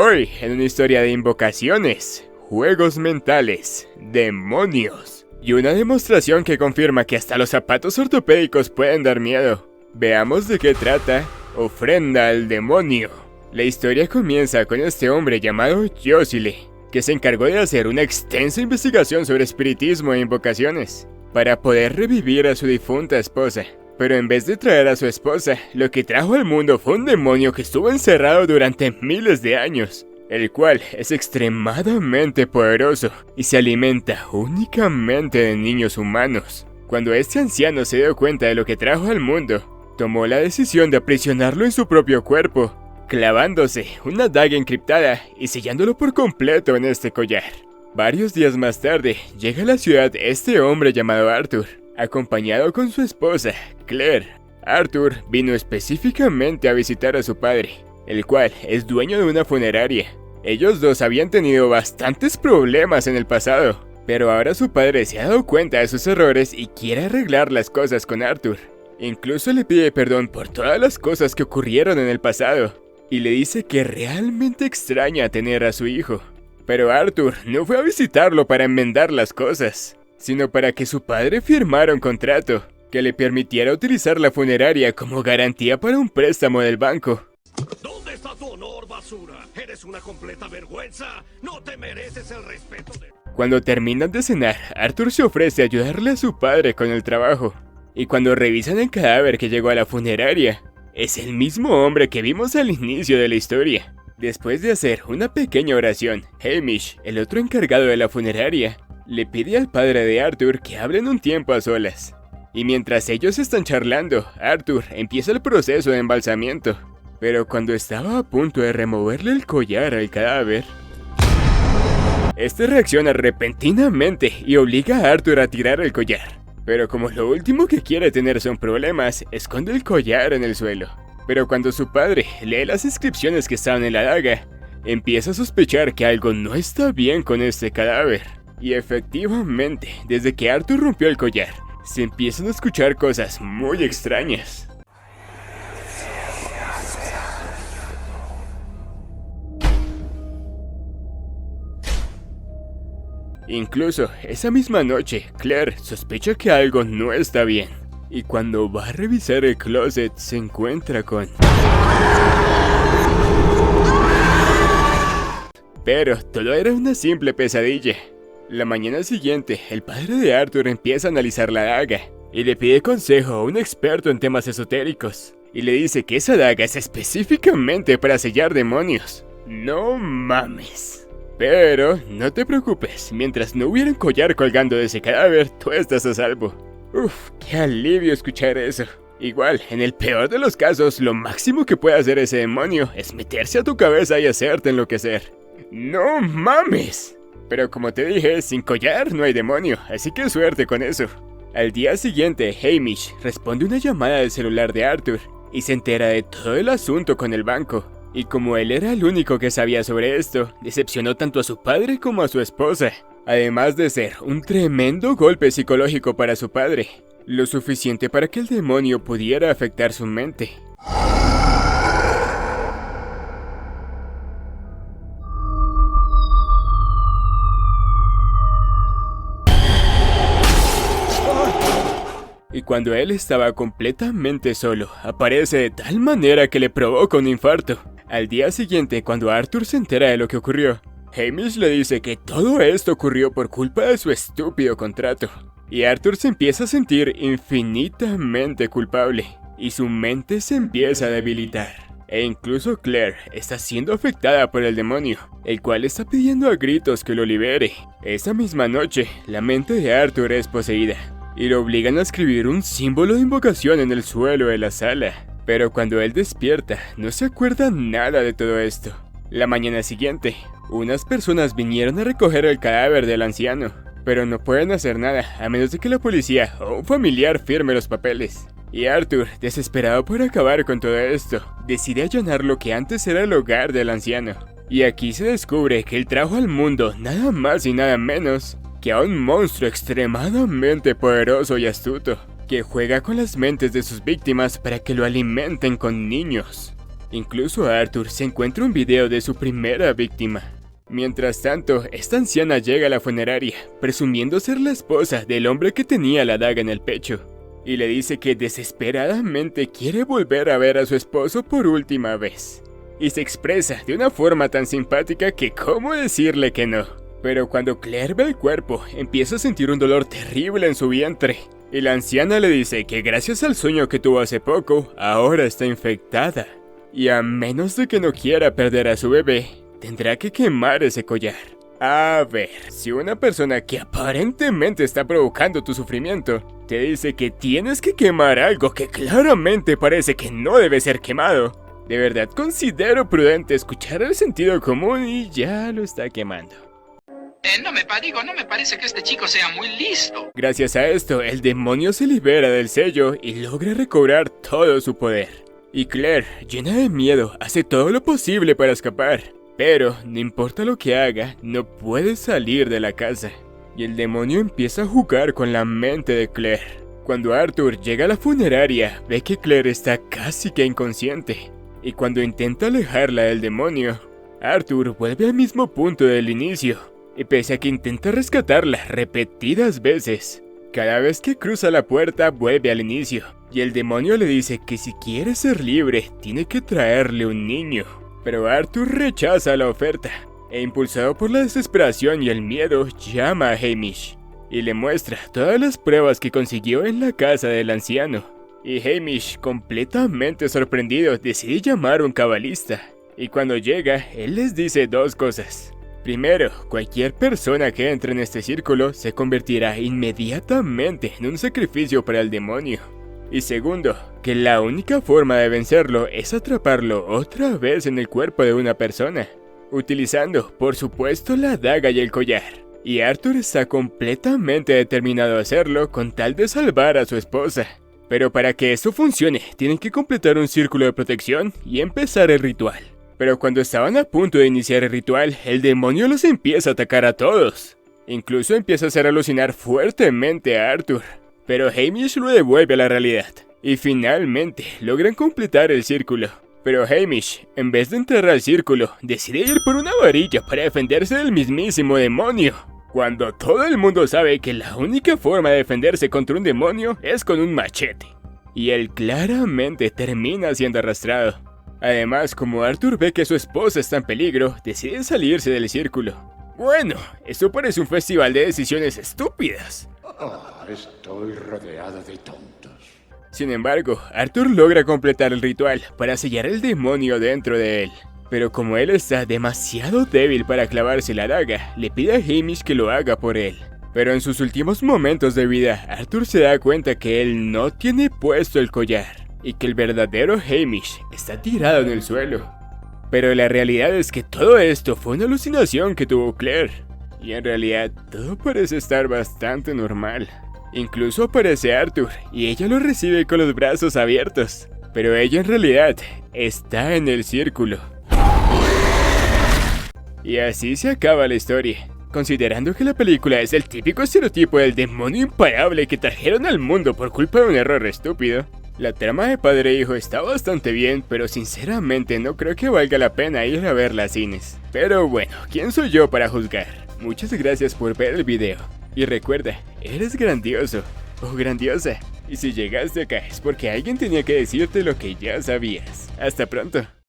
Hoy, en una historia de invocaciones, juegos mentales, demonios y una demostración que confirma que hasta los zapatos ortopédicos pueden dar miedo. Veamos de qué trata Ofrenda al Demonio. La historia comienza con este hombre llamado Yosile, que se encargó de hacer una extensa investigación sobre espiritismo e invocaciones, para poder revivir a su difunta esposa. Pero en vez de traer a su esposa, lo que trajo al mundo fue un demonio que estuvo encerrado durante miles de años, el cual es extremadamente poderoso y se alimenta únicamente de niños humanos. Cuando este anciano se dio cuenta de lo que trajo al mundo, tomó la decisión de aprisionarlo en su propio cuerpo, clavándose una daga encriptada y sellándolo por completo en este collar. Varios días más tarde, llega a la ciudad este hombre llamado Arthur, acompañado con su esposa, Claire. Arthur vino específicamente a visitar a su padre, el cual es dueño de una funeraria. Ellos dos habían tenido bastantes problemas en el pasado, pero ahora su padre se ha dado cuenta de sus errores y quiere arreglar las cosas con Arthur. Incluso le pide perdón por todas las cosas que ocurrieron en el pasado, y le dice que realmente extraña tener a su hijo. Pero Arthur no fue a visitarlo para enmendar las cosas, sino para que su padre firmara un contrato que le permitiera utilizar la funeraria como garantía para un préstamo del banco. ¿Dónde está tu honor, basura? Eres una completa vergüenza. No te mereces el respeto de... Cuando terminan de cenar, Arthur se ofrece a ayudarle a su padre con el trabajo. Y cuando revisan el cadáver que llegó a la funeraria, es el mismo hombre que vimos al inicio de la historia. Después de hacer una pequeña oración, Hamish, el otro encargado de la funeraria, le pide al padre de Arthur que hablen un tiempo a solas. Y mientras ellos están charlando, Arthur empieza el proceso de embalsamiento. Pero cuando estaba a punto de removerle el collar al cadáver, este reacciona repentinamente y obliga a Arthur a tirar el collar. Pero como lo último que quiere tener son problemas, esconde el collar en el suelo. Pero cuando su padre lee las inscripciones que estaban en la daga, empieza a sospechar que algo no está bien con este cadáver. Y efectivamente, desde que Arthur rompió el collar, se empiezan a escuchar cosas muy extrañas. Incluso, esa misma noche, Claire sospecha que algo no está bien. Y cuando va a revisar el closet, se encuentra con... Pero todo era una simple pesadilla. La mañana siguiente, el padre de Arthur empieza a analizar la daga y le pide consejo a un experto en temas esotéricos. Y le dice que esa daga es específicamente para sellar demonios. ¡No mames! Pero no te preocupes, mientras no hubiera un collar colgando de ese cadáver, tú estás a salvo. Uf, qué alivio escuchar eso. Igual, en el peor de los casos, lo máximo que puede hacer ese demonio es meterse a tu cabeza y hacerte enloquecer. ¡No mames! Pero como te dije, sin collar no hay demonio, así que suerte con eso. Al día siguiente, Hamish responde una llamada del celular de Arthur y se entera de todo el asunto con el banco. Y como él era el único que sabía sobre esto, decepcionó tanto a su padre como a su esposa. Además de ser un tremendo golpe psicológico para su padre, lo suficiente para que el demonio pudiera afectar su mente. Y cuando él estaba completamente solo, aparece de tal manera que le provoca un infarto. Al día siguiente, cuando Arthur se entera de lo que ocurrió, Hamish le dice que todo esto ocurrió por culpa de su estúpido contrato. Y Arthur se empieza a sentir infinitamente culpable, y su mente se empieza a debilitar. E incluso Claire está siendo afectada por el demonio, el cual está pidiendo a gritos que lo libere. Esa misma noche, la mente de Arthur es poseída, y lo obligan a escribir un símbolo de invocación en el suelo de la sala. Pero cuando él despierta, no se acuerda nada de todo esto. La mañana siguiente, unas personas vinieron a recoger el cadáver del anciano, pero no pueden hacer nada a menos de que la policía o un familiar firme los papeles. Y Arthur, desesperado por acabar con todo esto, decide allanar lo que antes era el hogar del anciano. Y aquí se descubre que él trajo al mundo nada más y nada menos que a un monstruo extremadamente poderoso y astuto, que juega con las mentes de sus víctimas para que lo alimenten con niños. Incluso Arthur se encuentra un video de su primera víctima. Mientras tanto, esta anciana llega a la funeraria, presumiendo ser la esposa del hombre que tenía la daga en el pecho, y le dice que desesperadamente quiere volver a ver a su esposo por última vez. Y se expresa de una forma tan simpática que cómo decirle que no. Pero cuando Claire ve el cuerpo, empieza a sentir un dolor terrible en su vientre. Y la anciana le dice que gracias al sueño que tuvo hace poco, ahora está infectada. Y a menos de que no quiera perder a su bebé, tendrá que quemar ese collar. A ver, si una persona que aparentemente está provocando tu sufrimiento, te dice que tienes que quemar algo que claramente parece que no debe ser quemado, de verdad considero prudente escuchar el sentido común y ya lo está quemando. No me parece que este chico sea muy listo. Gracias a esto, el demonio se libera del sello y logra recobrar todo su poder. Y Claire, llena de miedo, hace todo lo posible para escapar. Pero, no importa lo que haga, no puede salir de la casa. Y el demonio empieza a jugar con la mente de Claire. Cuando Arthur llega a la funeraria, ve que Claire está casi que inconsciente. Y cuando intenta alejarla del demonio, Arthur vuelve al mismo punto del inicio. Y pese a que intenta rescatarla repetidas veces, cada vez que cruza la puerta vuelve al inicio. Y el demonio le dice que si quiere ser libre, tiene que traerle un niño. Pero Arthur rechaza la oferta, e impulsado por la desesperación y el miedo, llama a Hamish, y le muestra todas las pruebas que consiguió en la casa del anciano. Y Hamish, completamente sorprendido, decide llamar a un cabalista, y cuando llega, él les dice dos cosas. Primero, cualquier persona que entre en este círculo se convertirá inmediatamente en un sacrificio para el demonio. Y segundo, que la única forma de vencerlo es atraparlo otra vez en el cuerpo de una persona, utilizando, por supuesto, la daga y el collar. Y Arthur está completamente determinado a hacerlo con tal de salvar a su esposa. Pero para que eso funcione, tienen que completar un círculo de protección y empezar el ritual. Pero cuando estaban a punto de iniciar el ritual, el demonio los empieza a atacar a todos. Incluso empieza a hacer alucinar fuertemente a Arthur. Pero Hamish lo devuelve a la realidad, y finalmente logran completar el círculo. Pero Hamish, en vez de entrar al círculo, decide ir por una varilla para defenderse del mismísimo demonio. Cuando todo el mundo sabe que la única forma de defenderse contra un demonio es con un machete. Y él claramente termina siendo arrastrado. Además, como Arthur ve que su esposa está en peligro, decide salirse del círculo. Bueno, esto parece un festival de decisiones estúpidas. Estoy rodeado de tontos. Sin embargo, Arthur logra completar el ritual para sellar el demonio dentro de él. Pero como él está demasiado débil para clavarse la daga, le pide a Hamish que lo haga por él. Pero en sus últimos momentos de vida, Arthur se da cuenta que él no tiene puesto el collar, y que el verdadero Hamish está tirado en el suelo. Pero la realidad es que todo esto fue una alucinación que tuvo Claire. Y en realidad, todo parece estar bastante normal. Incluso aparece Arthur, y ella lo recibe con los brazos abiertos. Pero ella en realidad está en el círculo. Y así se acaba la historia. Considerando que la película es el típico estereotipo del demonio imparable que trajeron al mundo por culpa de un error estúpido, la trama de padre e hijo está bastante bien, pero sinceramente no creo que valga la pena ir a verla a cines. Pero bueno, ¿quién soy yo para juzgar? Muchas gracias por ver el video. Y recuerda, eres grandioso o grandiosa. Y si llegaste acá es porque alguien tenía que decirte lo que ya sabías. Hasta pronto.